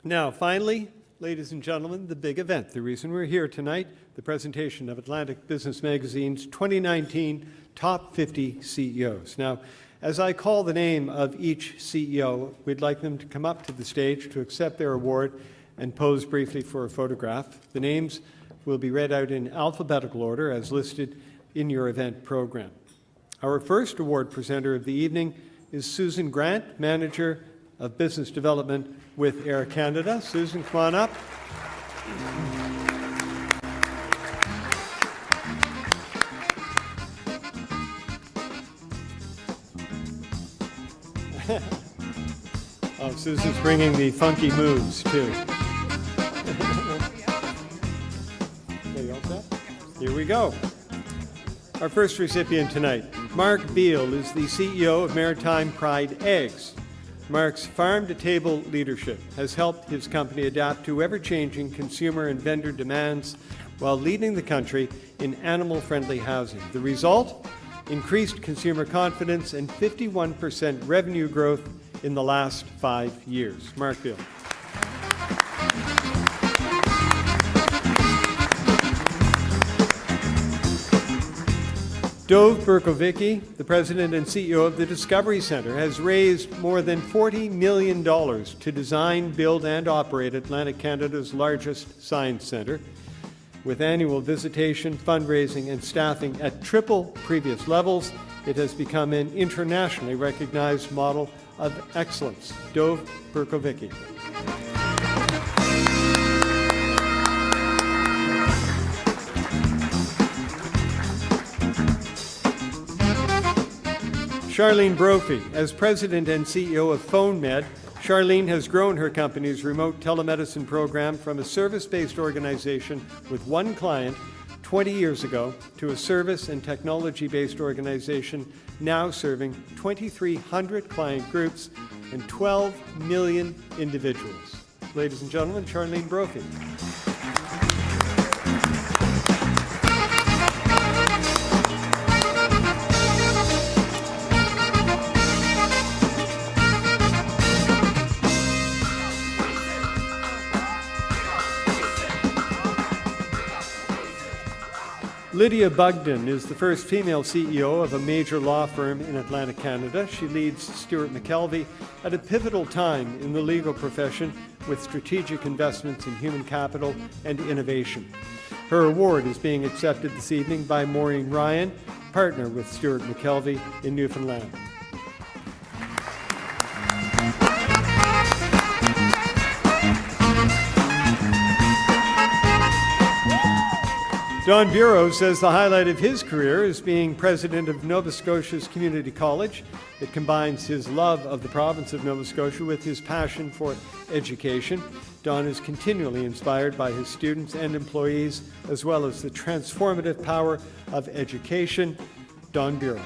Now, finally, ladies and gentlemen, the big event, the reason we're here tonight, the presentation of Atlantic Business Magazine's 2019 Top 50 CEOs. Now, as I call the name of each CEO, we'd like them to come up to the stage to accept their award and pose briefly for a photograph. The names will be read out in alphabetical order as listed in your event program. Our first award presenter of the evening is Susan Grant, Manager of Business Development with Air Canada. Susan, come on up. Oh, Susan's bringing the funky moves, too. Okay, all set? Here we go. Our first recipient tonight, Mark Beale, is the CEO of Maritime Pride Eggs. Mark's farm-to-table leadership has helped his company adapt to ever-changing consumer and vendor demands while leading the country in animal-friendly housing. The result? Increased consumer confidence and 51% revenue growth in the last 5 years. Mark Beale. Dov Berkovicki, the president and CEO of the Discovery Centre, has raised more than $40 million to design, build, and operate Atlantic Canada's largest science centre. With annual visitation, fundraising, and staffing at triple previous levels, it has become an internationally recognized model of excellence. Dov Berkovicki. Sharleen Brophy, as president and CEO of PhoneMed, Sharleen has grown her company's remote telemedicine program from a service-based organization with one client 20 years ago to a service and technology-based organization now serving 2,300 client groups and 12 million individuals. Ladies and gentlemen, Sharleen Brophy. Lidia Bogdan is the first female CEO of a major law firm in Atlantic Canada. She leads Stewart McKelvey at a pivotal time in the legal profession with strategic investments in human capital and innovation. Her award is being accepted this evening by Maureen Ryan, partner with Stewart McKelvey in Newfoundland. Don Bureau says the highlight of his career is being president of Nova Scotia's Community College. It combines his love of the province of Nova Scotia with his passion for education. Don is continually inspired by his students and employees, as well as the transformative power of education. Don Bureau.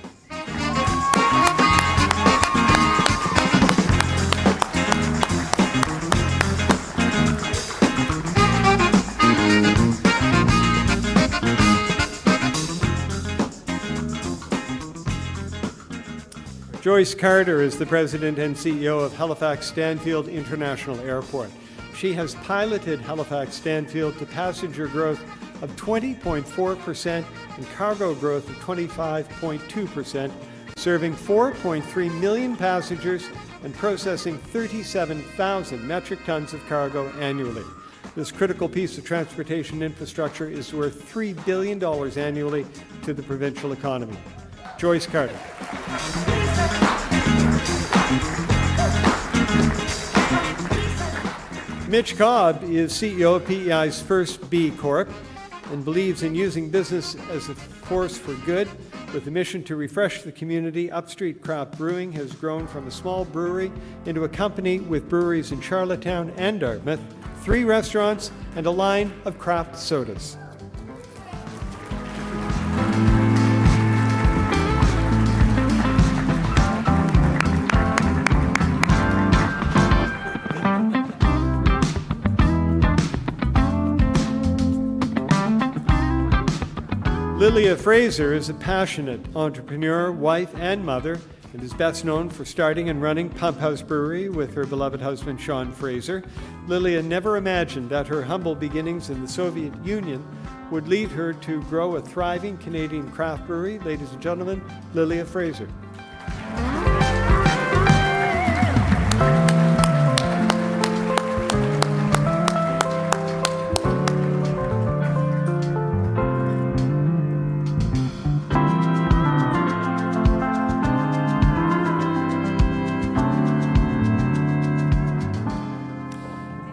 Joyce Carter is the president and CEO of Halifax Stanfield International Airport. She has piloted Halifax Stanfield to passenger growth of 20.4% and cargo growth of 25.2%, serving 4.3 million passengers and processing 37,000 metric tons of cargo annually. This critical piece of transportation infrastructure is worth $3 billion annually to the provincial economy. Joyce Carter. Mitch Cobb is CEO of PEI's first B Corp and believes in using business as a force for good. With a mission to refresh the community, Upstreet Craft Brewing has grown from a small brewery into a company with breweries in Charlottetown and Dartmouth, 3 restaurants, and a line of craft sodas. Lilia Fraser is a passionate entrepreneur, wife, and mother, and is best known for starting and running Pump House Brewery with her beloved husband, Sean Fraser. Lilia never imagined that her humble beginnings in the Soviet Union would lead her to grow a thriving Canadian craft brewery. Ladies and gentlemen, Lilia Fraser.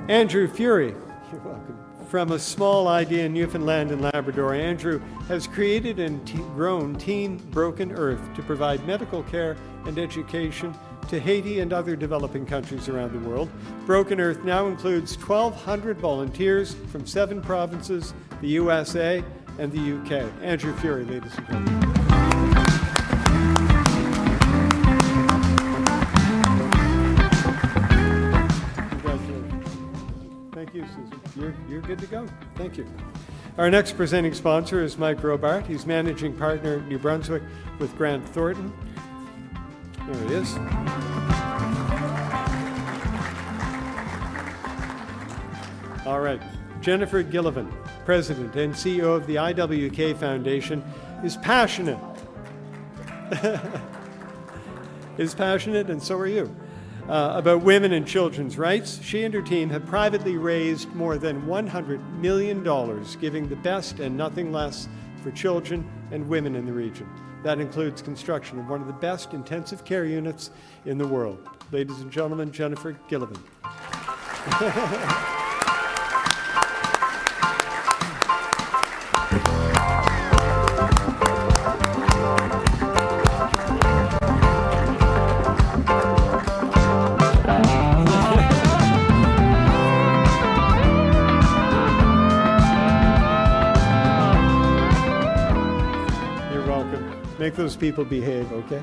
Andrew Furey, you're welcome. From a small idea in Newfoundland and Labrador, Andrew has created and grown Teen Broken Earth to provide medical care and education to Haiti and other developing countries around the world. Broken Earth now includes 1,200 volunteers from 7 provinces, the USA and the UK. Andrew Furey, ladies and gentlemen. Thank you, Susan. You're good to go. Thank you. Our next presenting sponsor is Mike Robart. He's managing partner New Brunswick with Grant Thornton. There he is. All right. Jennifer Gilliland, President and CEO of the IWK Foundation, is passionate. And so are you. About women and children's rights. She and her team have privately raised more than $100 million, giving the best and nothing less for children and women in the region. That includes construction of one of the best intensive care units in the world. Ladies and gentlemen, Jennifer Gilliland. Make those people behave, okay?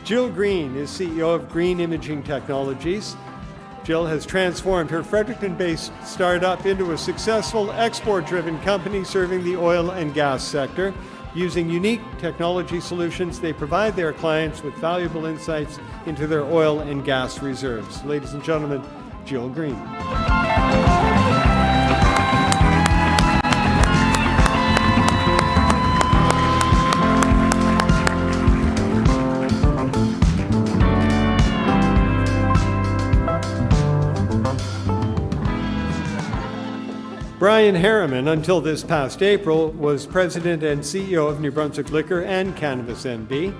Jill Green is CEO of Green Imaging Technologies. Jill has transformed her Fredericton-based startup into a successful export-driven company serving the oil and gas sector. Using unique technology solutions, they provide their clients with valuable insights into their oil and gas reserves. Ladies and gentlemen, Jill Green. Bryan Harriman, until this past April, was president and CEO of New Brunswick Liquor and Cannabis NB.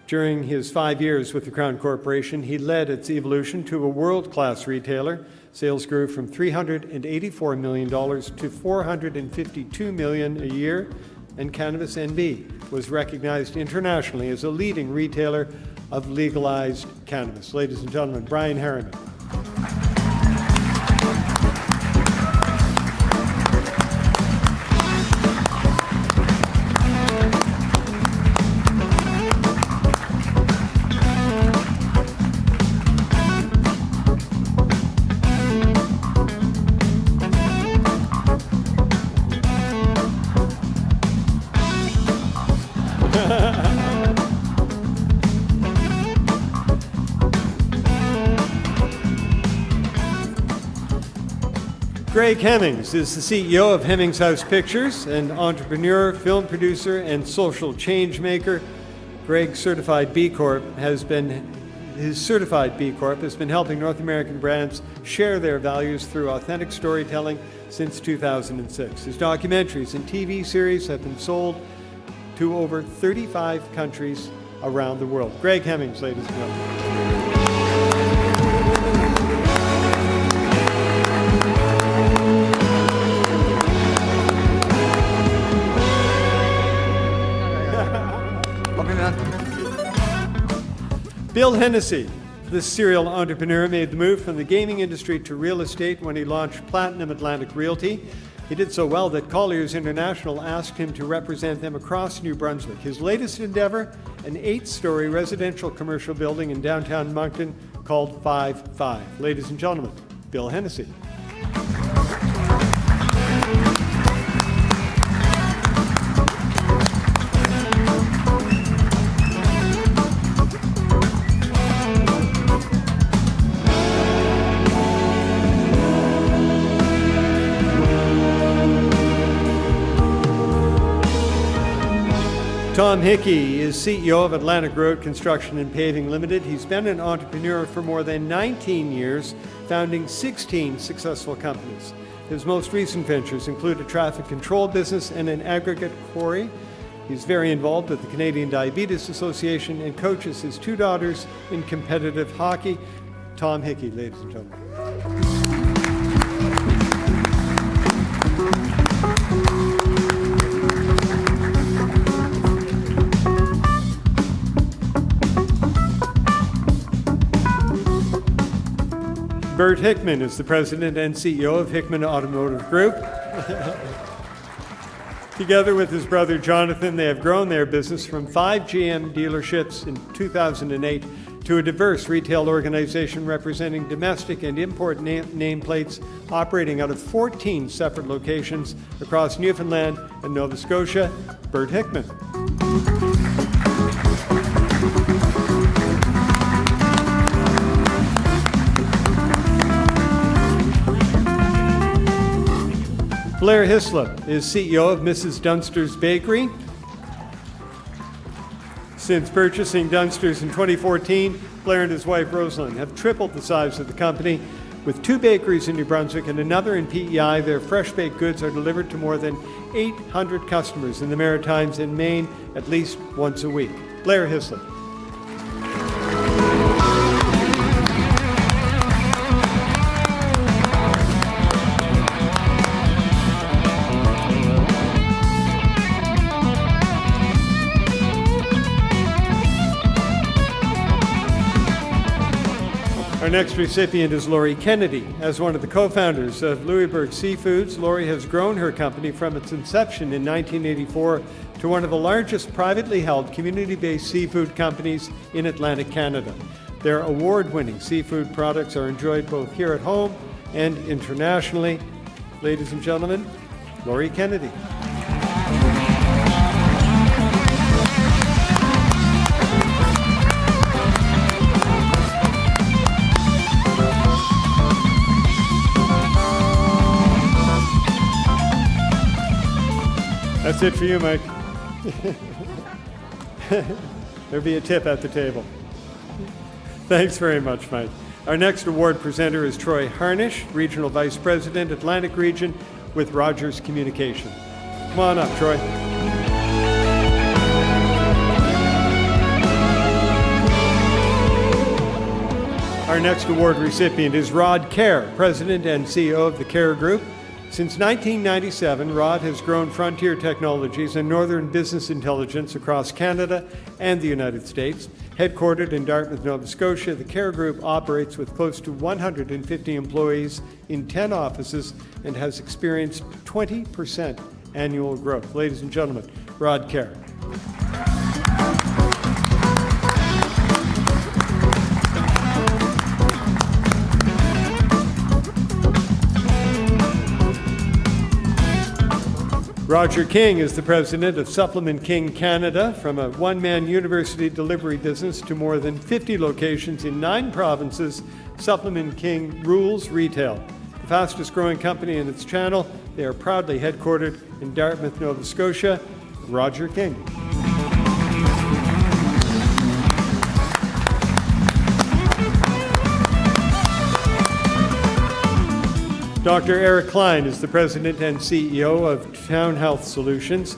During his 5 years with the Crown Corporation, he led its evolution to a world-class retailer. Sales grew from $384 million to $452 million a year, and Cannabis NB was recognized internationally as a leading retailer of legalized cannabis. Ladies and gentlemen, Bryan Harriman. Gregg Hemmings is the CEO of Hemmings House Pictures, an entrepreneur, film producer, and social change maker. Gregg's certified B Corp has been helping North American brands share their values through authentic storytelling since 2006. His documentaries and TV series have been sold to over 35 countries around the world. Gregg Hemmings, ladies and gentlemen. Bill Hennessy, this serial entrepreneur, made the move from the gaming industry to real estate when he launched Platinum Atlantic Realty. He did so well that Colliers International asked him to represent them across New Brunswick. His latest endeavor, an 8-story residential commercial building in downtown Moncton called 5-5. Ladies and gentlemen, Bill Hennessy. Tom Hickey is CEO of Atlantic Road Construction and Paving Limited. He's been an entrepreneur for more than 19 years, founding 16 successful companies. His most recent ventures include a traffic control business and an aggregate quarry. He's very involved with the Canadian Diabetes Association and coaches his two daughters in competitive hockey. Tom Hickey, ladies and gentlemen. Bert Hickman is the president and CEO of Hickman Automotive Group. Together with his brother Jonathan, they have grown their business from 5 GM dealerships in 2008 to a diverse retail organization representing domestic and import nameplates operating out of 14 separate locations across Newfoundland and Nova Scotia. Bert Hickman. Blair Hislop is CEO of Mrs. Dunster's Bakery. Since purchasing Dunster's in 2014, Blair and his wife Rosalind have tripled the size of the company. With 2 bakeries in New Brunswick and another in PEI, their fresh baked goods are delivered to more than 800 customers in the Maritimes and Maine at least once a week. Blair Hislop. Our next recipient is Laurie Kennedy. As one of the co-founders of Louisbourg Seafoods, Laurie has grown her company from its inception in 1984 to one of the largest privately held community-based seafood companies in Atlantic Canada. Their award-winning seafood products are enjoyed both here at home and internationally. Ladies and gentlemen, Laurie Kennedy. That's it for you, Mike. There'll be a tip at the table. Thanks very much, Mike. Our next award presenter is Troy Harnish, Regional Vice President, Atlantic Region with Rogers Communication. Come on up, Troy. Our next award recipient is Rod Kerr, President and CEO of the Kerr Group. Since 1997, Rod has grown Frontier Technologies and Northern Business Intelligence across Canada and the United States. Headquartered in Dartmouth, Nova Scotia, the Kerr Group operates with close to 150 employees in 10 offices and has experienced 20% annual growth. Ladies and gentlemen, Rod Kerr. Roger King is the president of Supplement King Canada. From a one-man university delivery business to more than 50 locations in 9 provinces, Supplement King rules retail. The fastest growing company in its channel, they are proudly headquartered in Dartmouth, Nova Scotia. Roger King. Dr. Eric Klein is the president and CEO of Town Health Solutions.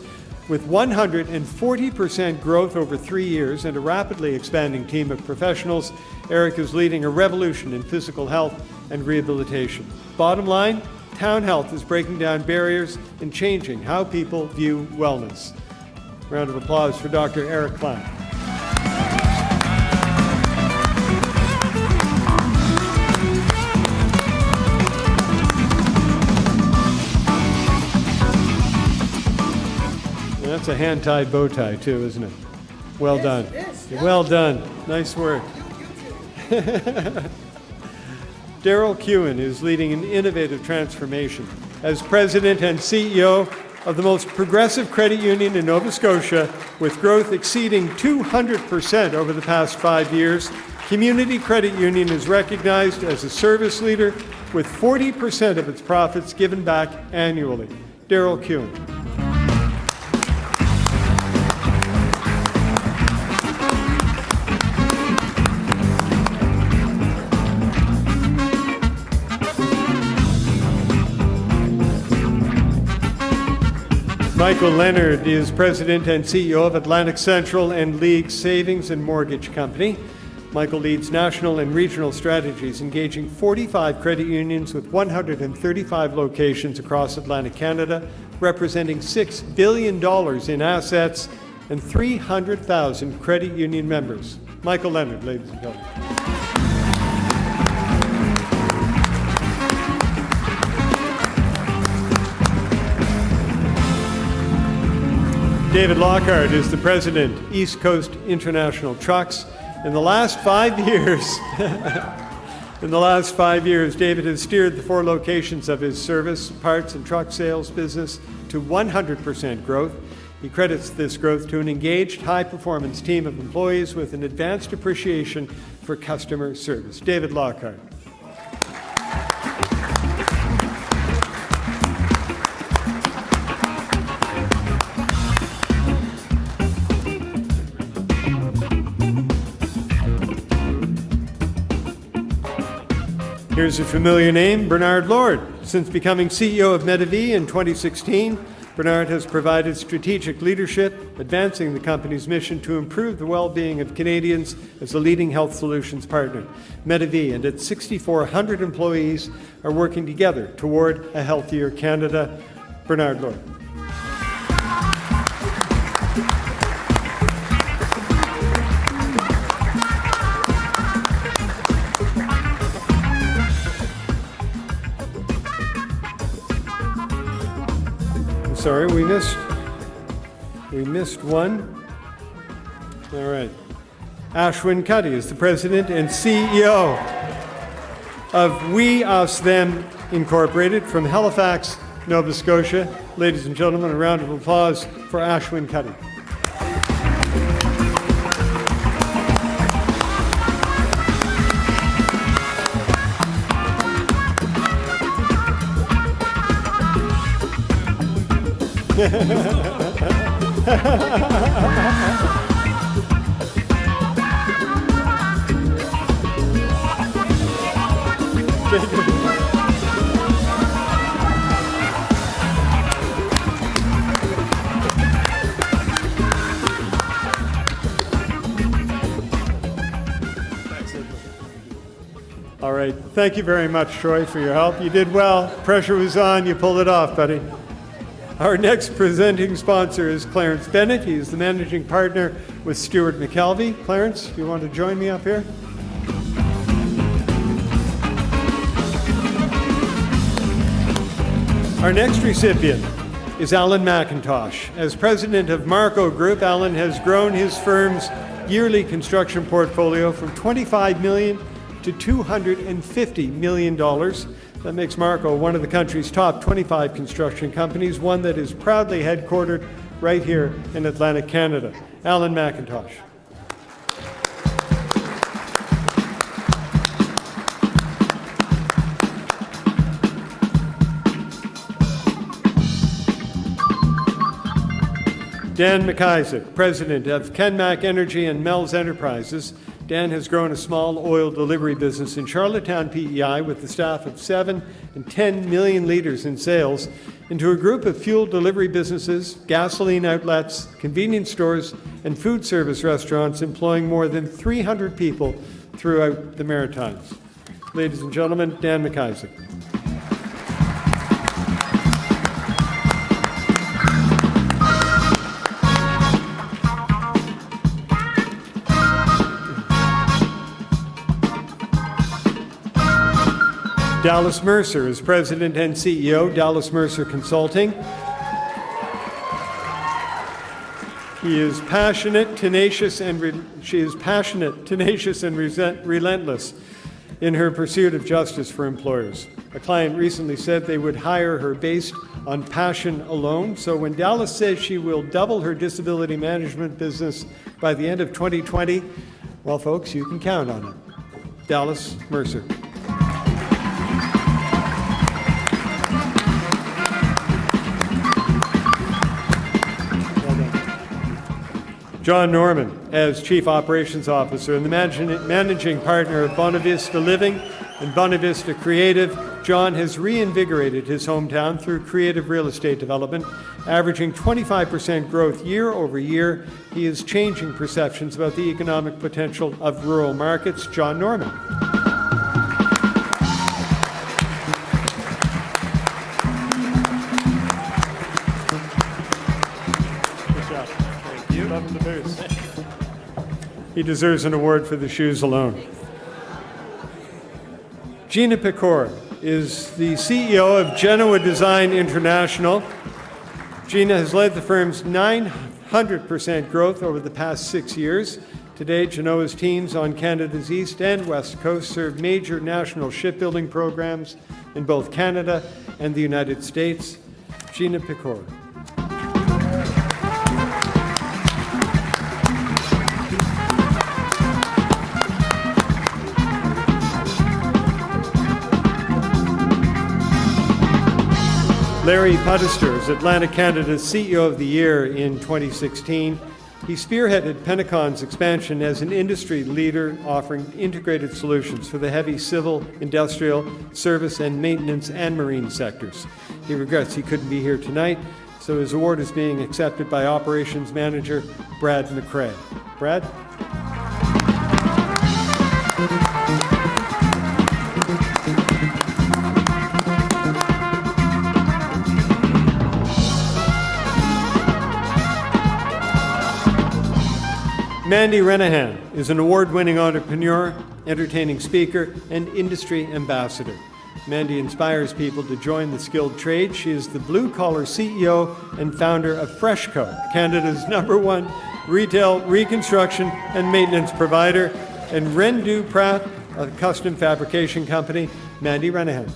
With 140% growth over 3 years and a rapidly expanding team of professionals, Eric is leading a revolution in physical health and rehabilitation. Bottom line, Town Health is breaking down barriers and changing how people view wellness. Round of applause for Dr. Eric Klein. That's a hand-tied bow tie, too, isn't it? Well done. Well done. Nice work. Darryl Kuehl is leading an innovative transformation. As president and CEO of the most progressive credit union in Nova Scotia, with growth exceeding 200% over the past 5 years, Community Credit Union is recognized as a service leader with 40% of its profits given back annually. Darryl Kuehl. Michael Leonard is President and CEO of Atlantic Central and League Savings and Mortgage Company. Michael leads national and regional strategies, engaging 45 credit unions with 135 locations across Atlantic Canada, representing $6 billion in assets and 300,000 credit union members. Michael Leonard, ladies and gentlemen. David Lockhart is the president, East Coast International Trucks. In the last 5 years, David has steered the 4 locations of his service, parts, and truck sales business to 100% growth. He credits this growth to an engaged, high-performance team of employees with an advanced appreciation for customer service. David Lockhart. Here's a familiar name, Bernard Lord. Since becoming CEO of Medavie in 2016, Bernard has provided strategic leadership, advancing the company's mission to improve the well-being of Canadians as a leading health solutions partner. Medavie and its 6,400 employees are working together toward a healthier Canada. Bernard Lord. Sorry, we missed one. All right. Ashwin Kutty is the president and CEO of We Us Them Incorporated from Halifax, Nova Scotia. Ladies and gentlemen, a round of applause for Ashwin Kutty. All right. Thank you very much, Troy, for your help. You did well. Pressure was on. You pulled it off, buddy. Our next presenting sponsor is Clarence Bennett. He is the managing partner with Stuart McKelvey. Clarence, do you want to join me up here? Our next recipient is Alan McIntosh. As president of Marco Group, Alan has grown his firm's yearly construction portfolio from $25 million to $250 million. That makes Marco one of the country's top 25 construction companies, one that is proudly headquartered right here in Atlantic Canada. Alan McIntosh. Dan MacIsaac, president of Kenmac Energy and Mel's Enterprises. Dan has grown a small oil delivery business in Charlottetown, PEI, with a staff of 7 and 10 million litres in sales, into a group of fuel delivery businesses, gasoline outlets, convenience stores, and food service restaurants, employing more than 300 people throughout the Maritimes. Ladies and gentlemen, Dan MacIsaac. Dallas Mercer is president and CEO, Dallas Mercer Consulting. He is passionate, tenacious, and relentless in her pursuit of justice for employers. A client recently said they would hire her based on passion alone. So when Dallas says she will double her disability management business by the end of 2020, well, folks, you can count on it. Dallas Mercer. John Norman, as Chief Operations Officer and the managing partner of Bonavista Living and Buena Vista Creative, John has reinvigorated his hometown through creative real estate development, averaging 25% growth year over year. He is changing perceptions about the economic potential of rural markets. John Norman. Good job. Thank you. Love the boots. He deserves an award for the shoes alone. Jeana Picard is the CEO of Genoa Design International. Jeana has led the firm's 900% growth over the past 6 years. Today, Genoa's teams on Canada's east and west coast serve major national shipbuilding programs in both Canada and the United States. Jeana Picard. Larry Puddister is Atlantic Canada's CEO of the Year in 2016. He spearheaded Pentecon's expansion as an industry leader, offering integrated solutions for the heavy civil, industrial, service and maintenance and marine sectors. He regrets he couldn't be here tonight, so his award is being accepted by Operations Manager Brad McRae. Brad? Mandy Ranahan is an award-winning entrepreneur, entertaining speaker, and industry ambassador. Mandy inspires people to join the skilled trade. She is the blue-collar CEO and founder of Freshco, Canada's #1 retail reconstruction and maintenance provider, and Rendu Pratt, a custom fabrication company. Mandy Ranahan.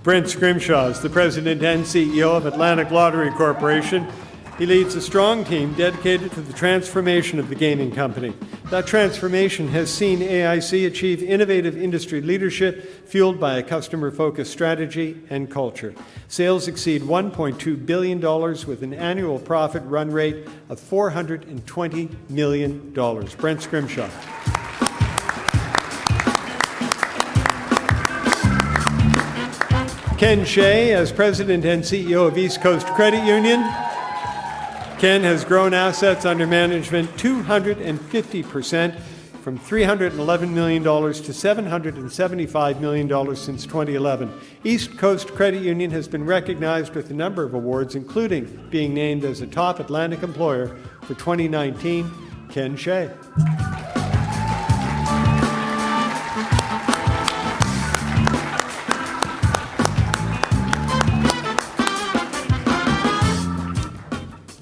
Brent Scrimshaw is the president and CEO of Atlantic Lottery Corporation. He leads a strong team dedicated to the transformation of the gaming company. That transformation has seen AIC achieve innovative industry leadership fueled by a customer-focused strategy and culture. Sales exceed $1.2 billion with an annual profit run rate of $420 million. Brent Scrimshaw. Ken Shea, as President and CEO of East Coast Credit Union. Ken has grown assets under management 250%, from $311 million to $775 million since 2011. East Coast Credit Union has been recognized with a number of awards, including being named as a top Atlantic employer for 2019. Ken Shea.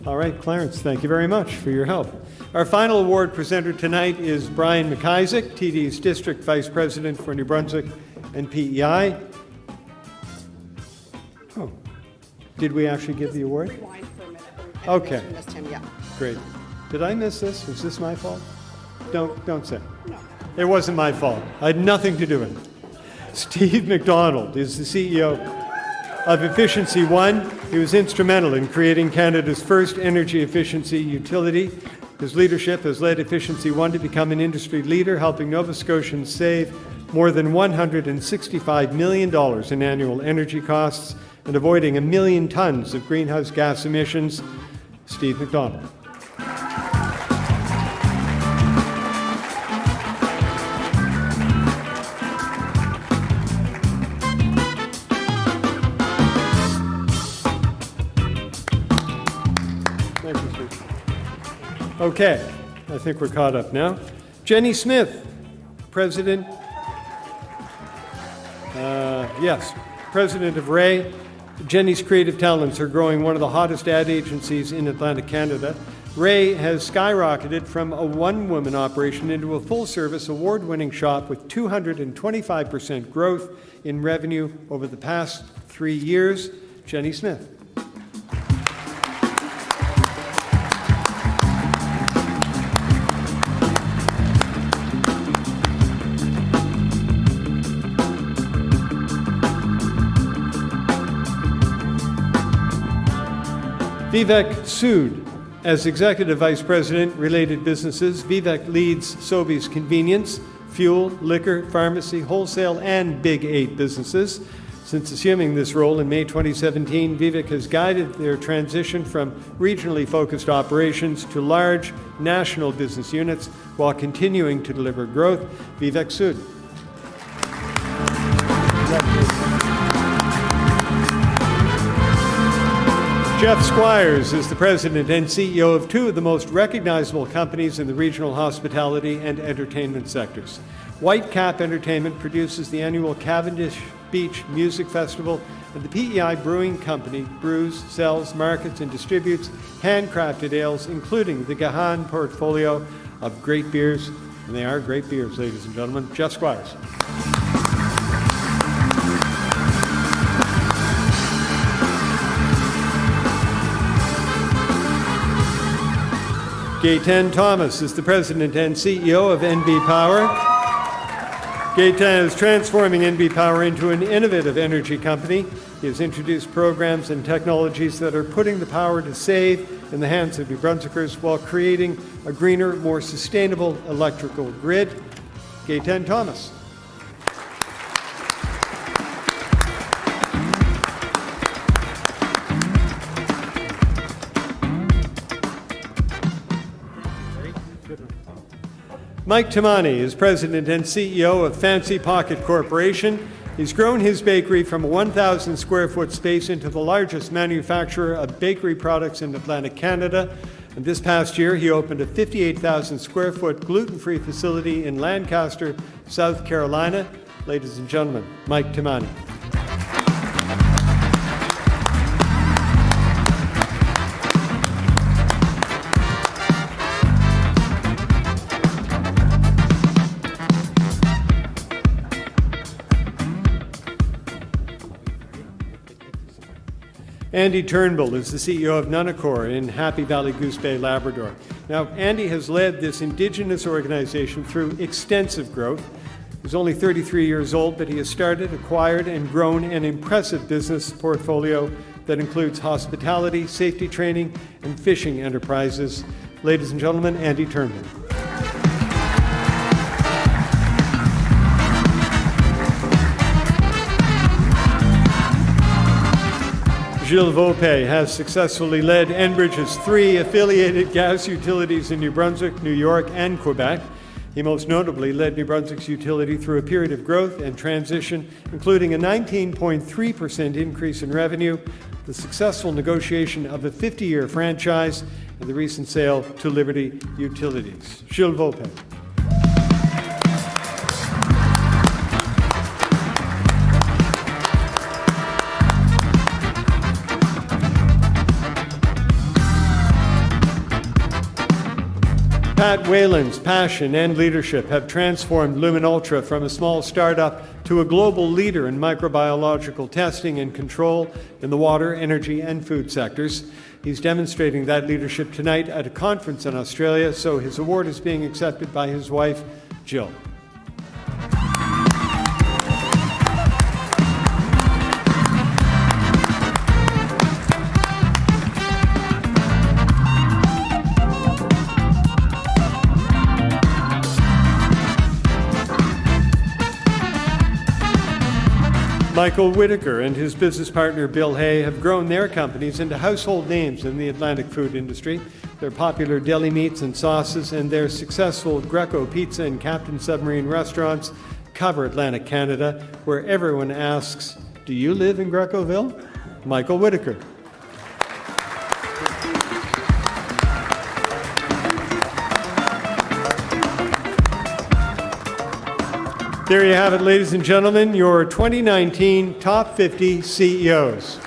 All right, Clarence, thank you very much for your help. Our final award presenter tonight is Brian MacIsaac, TD's District Vice President for New Brunswick and PEI. Oh, did we actually give the award? Rewind for a minute. Okay. I missed him, yeah. Great. Did I miss this? Was this my fault? Don't say. No. It wasn't my fault. I had nothing to do with it. Steve McDonald is the CEO of Efficiency One. He was instrumental in creating Canada's first energy efficiency utility. His leadership has led Efficiency One to become an industry leader, helping Nova Scotians save more than $165 million in annual energy costs and avoiding 1 million tons of greenhouse gas emissions. Steve McDonald. Okay, I think we're caught up now. Jenny Smith, President of Ray. Jenny's creative talents are growing one of the hottest ad agencies in Atlantic Canada. Ray has skyrocketed from a one-woman operation into a full-service, award-winning shop with 225% growth in revenue over the past 3 years. Jenny Smith. Vivek Sood. As Executive Vice President, Related Businesses, Vivek leads Sobeys Convenience, Fuel, Liquor, Pharmacy, Wholesale, and Big 8 businesses. Since assuming this role in May 2017, Vivek has guided their transition from regionally focused operations to large national business units while continuing to deliver growth. Vivek Sood. Jeff Squires is the president and CEO of two of the most recognizable companies in the regional hospitality and entertainment sectors. Whitecap Entertainment produces the annual Cavendish Beach Music Festival, and the PEI Brewing Company brews, sells, markets, and distributes handcrafted ales, including the Gahan portfolio of great beers, and they are great beers, ladies and gentlemen. Jeff Squires. Gaetan Thomas is the president and CEO of NB Power. Gaetan is transforming NB Power into an innovative energy company. He has introduced programs and technologies that are putting the power to save in the hands of New Brunswickers while creating a greener, more sustainable electrical grid. Gaetan Thomas. Mike Timani is president and CEO of Fancy Pocket Corporation. He's grown his bakery from a 1,000 square foot space into the largest manufacturer of bakery products in Atlantic Canada. And this past year, he opened a 58,000 square foot gluten-free facility in Lancaster, South Carolina. Ladies and gentlemen, Mike Timani. Andy Turnbull is the CEO of Nunacor in Happy Valley Goose Bay, Labrador. Now, Andy has led this Indigenous organization through extensive growth. He's only 33 years old, but he has started, acquired, and grown an impressive business portfolio that includes hospitality, safety training, and fishing enterprises. Ladies and gentlemen, Andy Turnbull. Gilles Volpe has successfully led Enbridge's 3 affiliated gas utilities in New Brunswick, New York, and Quebec. He most notably led New Brunswick's utility through a period of growth and transition, including a 19.3% increase in revenue, the successful negotiation of a 50-year franchise, and the recent sale to Liberty Utilities. Gilles Volpe. Pat Whelan's passion and leadership have transformed Lumen Ultra from a small startup to a global leader in microbiological testing and control in the water, energy, and food sectors. He's demonstrating that leadership tonight at a conference in Australia, so his award is being accepted by his wife, Jill. Michael Whitaker and his business partner Bill Hay have grown their companies into household names in the Atlantic food industry. Their popular deli meats and sauces and their successful Greco Pizza and Captain Submarine restaurants cover Atlantic Canada, where everyone asks, "Do you live in Grecoville?" Michael Whitaker. There you have it, ladies and gentlemen, your 2019 Top 50 CEOs.